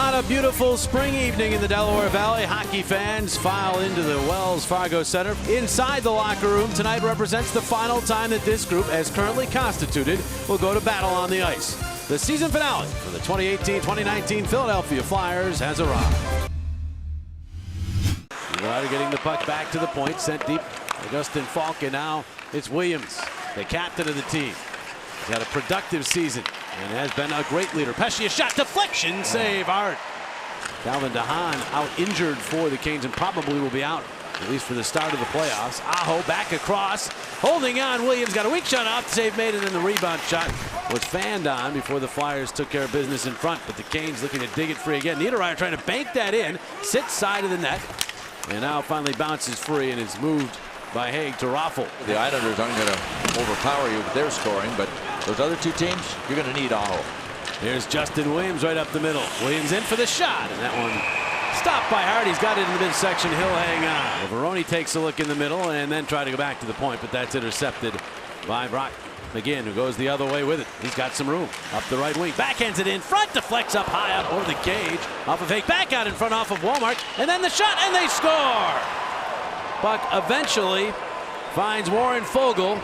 On a beautiful spring evening in the Delaware Valley, hockey fans file into the Wells Fargo Center. Inside the locker room tonight represents the final time that this group, as currently constituted, will go to battle on the ice. The season finale for the 2018-2019 Philadelphia Flyers has arrived. Ryder getting the puck back to the point, sent deep. Augustin Falk, and now it's Williams, the captain of the team. He's had a productive season and has been a great leader. Pesce, a shot, deflection, save, Art. Calvin DeHaan out injured for the Canes and probably will be out, at least for the start of the playoffs. Aho back across, holding on. Williams got a weak shot off, the save made, and then the rebound shot was fanned on before the Flyers took care of business in front. But the Canes looking to dig it free again. Niederreiter trying to bank that in, sits side of the net, and now finally bounces free and is moved by Haig to Raffl. The Islanders aren't going to overpower you with their scoring, but those other two teams, you're going to need Aho. There's Justin Williams right up the middle. Williams in for the shot, and that one stopped by Hart. He's got it in the midsection. He'll hang on. Well, Veroni takes a look in the middle and then try to go back to the point, but that's intercepted by Brock McGinn, who goes the other way with it. He's got some room up the right wing. Backhands it in front, deflects up high out over the cage. Off of Fake, back out in front off of Walmart, and then the shot, and they score. Puck eventually finds Warren Foegele,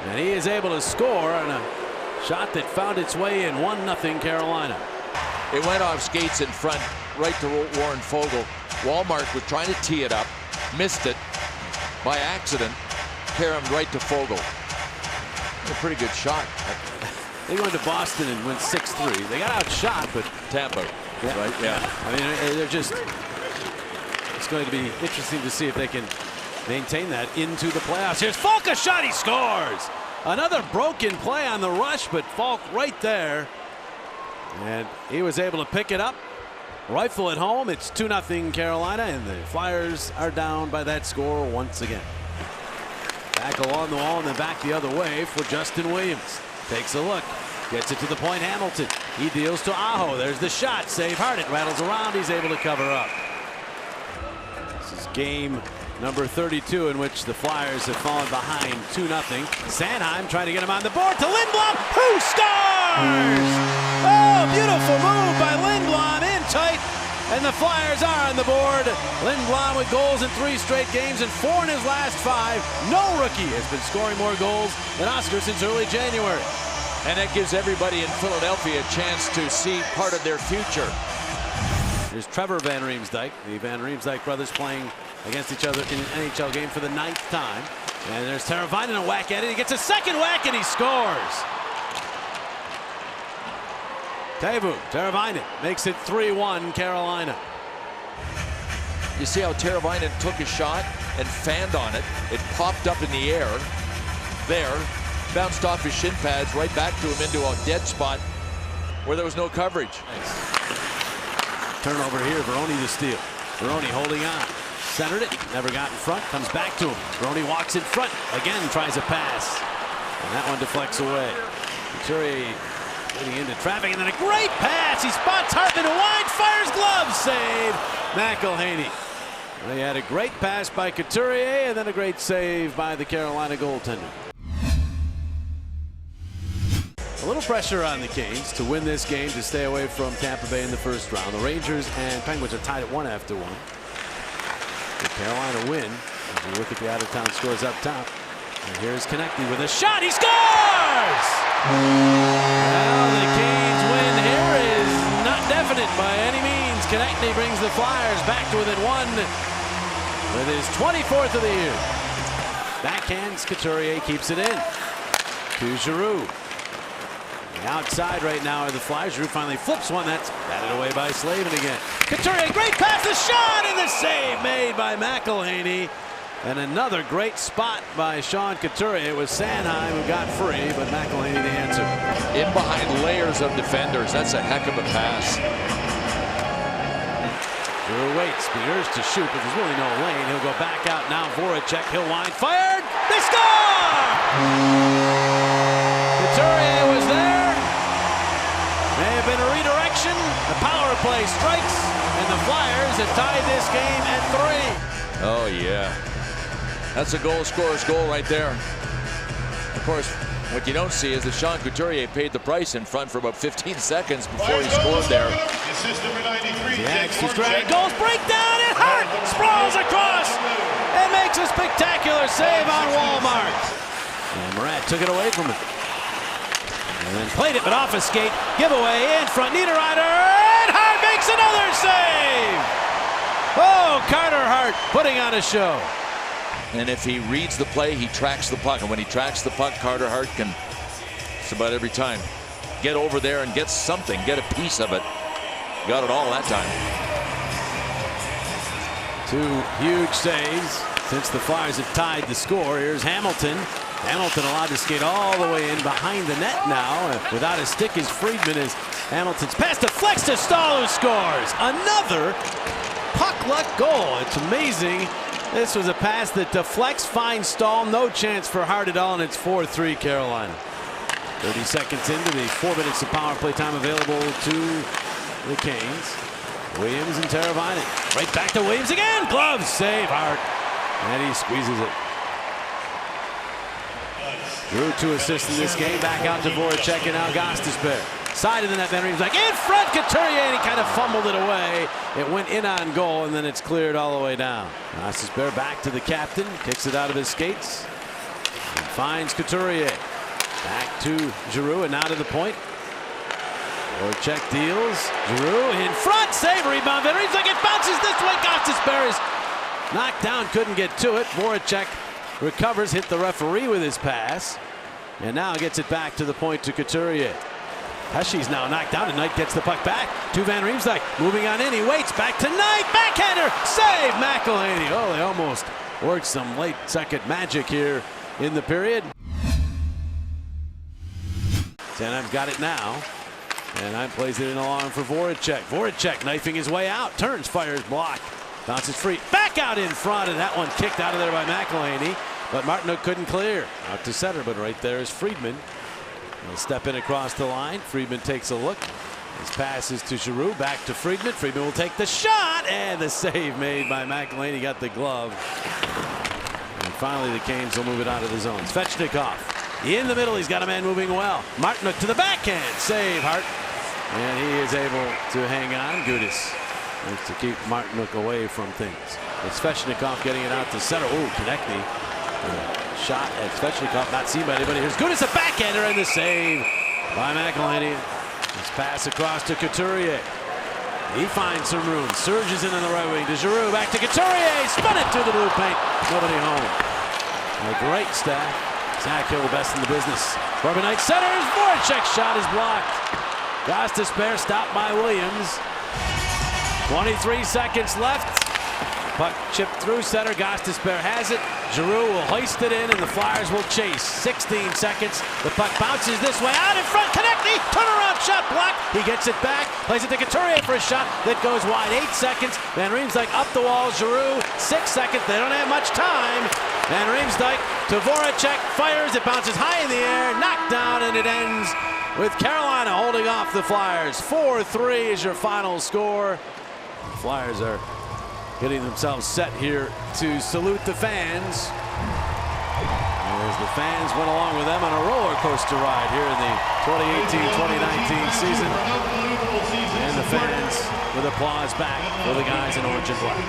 and he is able to score on a shot that found its way in. 1-0 Carolina. It went off skates in front, right to Warren Foegele. Walmart was trying to tee it up, missed it by accident, caromed right to Foegele. A pretty good shot. They went to Boston and went 6-3. They got outshot, but Tampa, yeah, right? Yeah. I mean, they're just. It's going to be interesting to see if they can maintain that into the playoffs. Here's Falk, a shot, he scores. Another broken play on the rush, but Falk right there. And he was able to pick it up. Rifle at home. It's 2-0 Carolina, and the Flyers are down by that score once again. Back along the wall and then back the other way for Justin Williams. Takes a look. Gets it to the point, Hamilton. He deals to Aho. There's the shot. Save Hart. It rattles around. He's able to cover up. This is game number 32 in which the Flyers have fallen behind 2-0. Sanheim trying to get him on the board to Lindblom, who scores! Oh, beautiful move by Lindblom, in tight, and the Flyers are on the board. Lindblom with goals in 3 straight games and 4 in his last 5. No rookie has been scoring more goals than Oscar since early January. And that gives everybody in Philadelphia a chance to see part of their future. There's Trevor Van Riemsdyk, the Van Riemsdyk brothers playing against each other in an NHL game for the 9th time. And there's Teravainen, a whack at it. He gets a second whack and he scores. Teuvo Teravainen makes it 3-1 Carolina. You see how Teravainen took a shot and fanned on it. It popped up in the air. There, bounced off his shin pads right back to him into a dead spot where there was no coverage. Nice. Turnover here, Veroni to steal. Veroni holding on. Centered it, never got in front, comes back to him. Veroni walks in front, again tries a pass. And that one deflects away. Couturier getting into traffic, and then a great pass. He spots Hartman wide, fires glove, save. McElhaney. Well, he had a great pass by Couturier, and then a great save by the Carolina goaltender. A little pressure on the Canes to win this game to stay away from Tampa Bay in the first round. The Rangers and Penguins are tied at 1 after 1. The Carolina win. As you look at the out-of-town scores up top. And here's Konecny with a shot. He scores! Well, the Canes win here is not definite by any means. Konecny brings the Flyers back to within 1 with his 24th of the year. Backhands, Couturier keeps it in. To Giroux. The outside right now are the Flyers. Giroux finally flips one. That's batted away by Slavin again. Couturier, great pass, the shot, and the save made by McElhaney. And another great spot by Sean Couturier. It was Sanheim who got free, but McElhaney the answer. In behind layers of defenders. That's a heck of a pass. Giroux waits, Spears to shoot, but there's really no lane. He'll go back out now. Voracek, he'll wind, fired. They score! Couturier was there. May have been a redirection. The power play strikes, and the Flyers have tied this game at 3. Oh, yeah. That's a goal scorer's goal right there. Of course, What you don't see is that Sean Couturier paid the price in front for about 15 seconds before he scored there. Goals break down, and Hart sprawls across and makes a spectacular save on Walmart. And Murat took it away from him. And then played it, but off a skate. Giveaway in front, Niederreiter, and Hart makes another save! Oh, Carter Hart putting on a show. And if he reads the play, he tracks the puck. And when he tracks the puck, Carter Hart can, just about every time, get over there and get something, get a piece of it. Got it all that time. 2 huge saves since the Flyers have tied the score. Here's Hamilton. Hamilton allowed to skate all the way in behind the net now. Without a stick is Friedman as Hamilton's pass deflects to Stahl, who scores. Another puck luck goal. It's amazing. This was a pass that deflects, finds Stahl. No chance for Hart at all, and it's 4-3 Carolina. 30 seconds into the 4 minutes of power play time available to the Canes. Williams and Teravainen. Right back to Williams again. Glove save, Hart. And he squeezes it. Drew 2 assists in this game. Back out to Voracek and now Gostisbehere. Side of the net, Van Riemsdyk like in front, Couturier, and he kind of fumbled it away. It went in on goal, and then it's cleared all the way down. Gostisbehere back to the captain, kicks it out of his skates, and finds Couturier. Back to Giroux, and now to the point. Voracek deals. Giroux in front, save, rebound, Van Riemsdyk, it bounces this way. Gostisbehere is knocked down, couldn't get to it. Voracek recovers, hit the referee with his pass, and now gets it back to the point to Couturier. Pesce's now knocked down, and Knight gets the puck back to Van Riemsdyk. Moving on in, he waits, back to Knight, backhander, save, McElhinney. Oh, they almost worked some late second magic here in the period. Sanheim's got it now, and Sanheim plays it in along for Voracek. Voracek knifing his way out, turns, fires, blocked, bounces free, back out in front, and that one kicked out of there by McElhinney, but Martinook couldn't clear. Out to center, but right there is Friedman. He'll step in across the line. Friedman takes a look. His pass is to Giroux. Back to Friedman. Friedman will take the shot. And the save made by McElhinney. Got the glove. And finally the Canes will move it out of the zone. Svechnikov in the middle. He's got a man moving well. Martinook to the backhand. Save, Hart. And he is able to hang on. Gudas wants to keep Martinook away from things. It's Svechnikov getting it out to center. Oh, Konechny. Shot at Svechnikov, not seen by anybody. Here's Gudas, a backhander, and the save by McElhinney. His pass across to Couturier. He finds some room, surges in on the right wing to Giroux, back to Couturier, spun it to the blue paint. Nobody home. A great staff. Zach Hill, the best in the business. Corbin Knight centers. Voracek's shot is blocked. Gostisbehere stopped by Williams. 23 seconds left. Puck chipped through center. Gostisbehere has it. Giroux will hoist it in, and the Flyers will chase. 16 seconds. The puck bounces this way. Out in front. Konechny. Turnaround shot blocked. He gets it back. Plays it to Couturier for a shot that goes wide. 8 seconds. Van Riemsdyk up the wall. Giroux. 6 seconds. They don't have much time. Van Riemsdyk to Voracek. Fires. It bounces high in the air. Knocked down, and it ends with Carolina holding off the Flyers. 4-3 is your final score. The Flyers are getting themselves set here to salute the fans as the fans went along with them on a roller coaster ride here in the 2018-2019 season, and the fans with applause back for the guys in orange and black.